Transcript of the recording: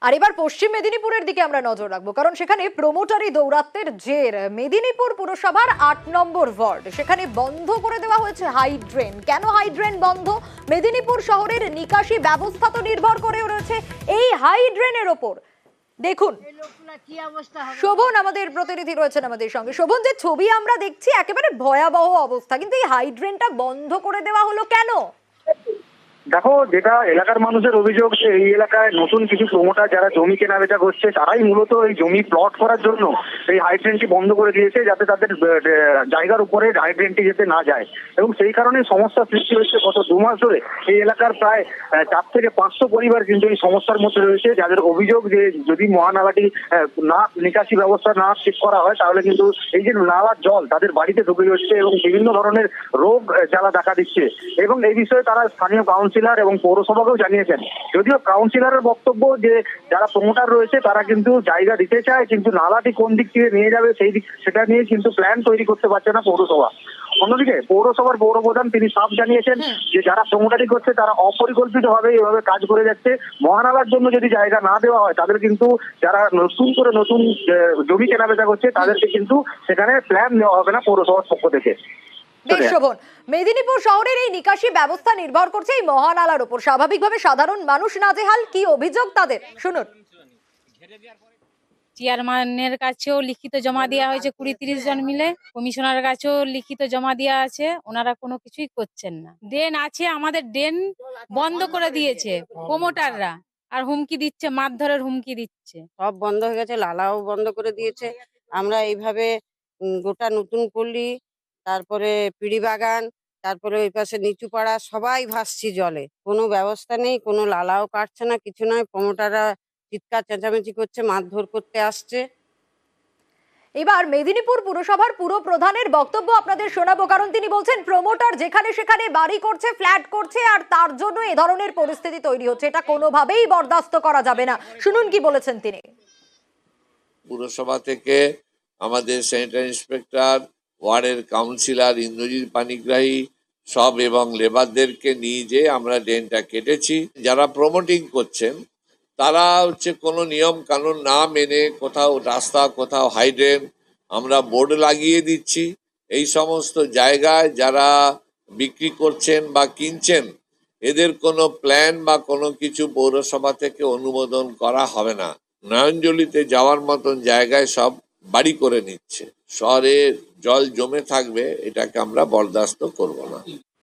আর এবার পশ্চিম মেদিনীপুরের দিকে আমরা নজর রাখবো, কারণ সেখানে প্রমোটারি দৌরাত্ম্যের জের মেদিনীপুর পুরসভার ৮ নম্বর ওয়ার্ড সেখানে বন্ধ করে দেওয়া হয়েছে হাইড্রেন। কেন হাইড্রেন বন্ধ? মেদিনীপুর শহরের নিকাশি ব্যবস্থা তো নির্ভর করে রয়েছে এই হাইড্রেনের ওপর। দেখুন, শোভন আমাদের প্রতিনিধি রয়েছেন আমাদের সঙ্গে। শোভন, যে ছবি আমরা দেখছি একেবারে ভয়াবহ অবস্থা, কিন্তু এই হাইড্রেনটা বন্ধ করে দেওয়া হলো কেন? দেখো, যেটা এলাকার মানুষের অভিযোগ যে এই এলাকায় নতুন কিছু প্রমোটার যারা জমি কেনা বেচা করছে তারাই মূলত এই জমি প্লট করার জন্য এই হাইড্রেনটি বন্ধ করে দিয়েছে, যাতে তাদের জায়গার উপরে হাইড্রেনটি যেতে না যায়। এবং সেই কারণে সমস্যার সৃষ্টি হয়েছে। গত 2 মাস ধরে এই এলাকার প্রায় 4 থেকে 500 পরিবার কিন্তু এই সমস্যার মধ্যে রয়েছে, যাদের অভিযোগ যে যদি মহানালাটি না নিকাশি ব্যবস্থা না ঠিক করা হয় তাহলে কিন্তু এই যে নালার জল তাদের বাড়িতে ঢুকে যাচ্ছে এবং বিভিন্ন ধরনের রোগ জ্বালা দেখা দিচ্ছে। এবং এই বিষয়ে তারা স্থানীয় কাউন্সিলর এবং পৌরসভাকেও জানিয়েছেন। যদিও কাউন্সিলরের বক্তব্য যে যারা প্রমোটার রয়েছে তারা কিন্তু জায়গা দিতে চায়, কিন্তু নালাটি কোন দিক থেকে নিয়ে যাবে সেটা নিয়ে কিন্তু প্ল্যান তৈরি করতে পারছে না পৌরসভা। অন্যদিকে পৌরসভার পৌরপ্রধান তিনি সাফ জানিয়েছেন যে যারা প্রমোটারি করছে তারা অপরিকল্পিতভাবে এভাবে কাজ করে যাচ্ছে। মহানালার জন্য যদি জায়গা না দেওয়া হয় তাদের কিন্তু যারা নতুন জমি কেনাবেচা করছে তাদেরকে কিন্তু সেখানে প্ল্যান দেওয়া হবে না পৌরসভার পক্ষ থেকে। বেশ শোভন, মেদিনীপুর শহরের এই নিকাশি ব্যবস্থা নির্ভর করছে এই মহানালার উপর। স্বাভাবিকভাবে সাধারণ মানুষ নাজেহাল। কি অভিযোগ তাদের শুনুন। চেয়ারম্যানের কাছেও লিখিত জমা দেওয়া হয়েছে 20-30 জন মিলে, কমিশনারের কাছেও লিখিত জমা দেওয়া আছে, ওনারা কোনো কিছুই করছেন না। ড্রেন আছে, আমাদের ড্রেন বন্ধ করে দিয়েছে প্রমোটাররা, আর হুমকি দিচ্ছে, মারধরের হুমকি দিচ্ছে। সব বন্ধ হয়ে গেছে, লালাও বন্ধ করে দিয়েছে। আমরা এইভাবে গোটা নতুন পল্লী, তারপরে পিড়ি বাগান, তারপরে ওই পাশে নিচু পাড়া সবাই ভাসছি জলে। কোনো ব্যবস্থা নেই, কোনো লালাও কাটছে না, কিছু নয়। প্রমোটাররা চিৎকার চেঁচামেচি করছে, মারধর করতে আসছে। এবার মেদিনীপুর পুরসভার পুরপ্রধানের বক্তব্য আপনাদের শোনাবো, কারণ তিনি বলছেন প্রমোটার যেখানে সেখানে বাড়ি করছে, ফ্ল্যাট করছে, আর তার জন্য এ ধরনের পরিস্থিতি তৈরি হচ্ছে। এটা কোনোভাবেই বরদাস্ত করা যাবে না। শুনুন কি বলেছেন তিনি। পুরসভা থেকে আমাদের স্যানিটারি ইন্সপেক্টর, ওয়ার্ডের কাউন্সিলর ইন্দ্রজিৎ পানিগ্রাহী সব এবং লেবারদেরকে নিয়ে যেয়ে আমরা ড্রেনটা কেটেছি। যারা প্রমোটিং করছেন তারা কোনো নিয়ম কানুন না মেনে কোথাও রাস্তা, কোথাও হাইড্রেন আমরা বোর্ড লাগিয়ে দিচ্ছি। এই সমস্ত জায়গায় যারা বিক্রি করছেন বা কিনছেন এদের কোনো প্ল্যান বা কোনো কিছু পৌরসভা থেকে অনুমোদন করা হবে না। নয়নজলিতে যাওয়ার মতন জায়গায় সব বাড়ি করে নিচ্ছে। শহরে জল জমে থাকবে, এটাকে আমরা বরদাস্ত করব না।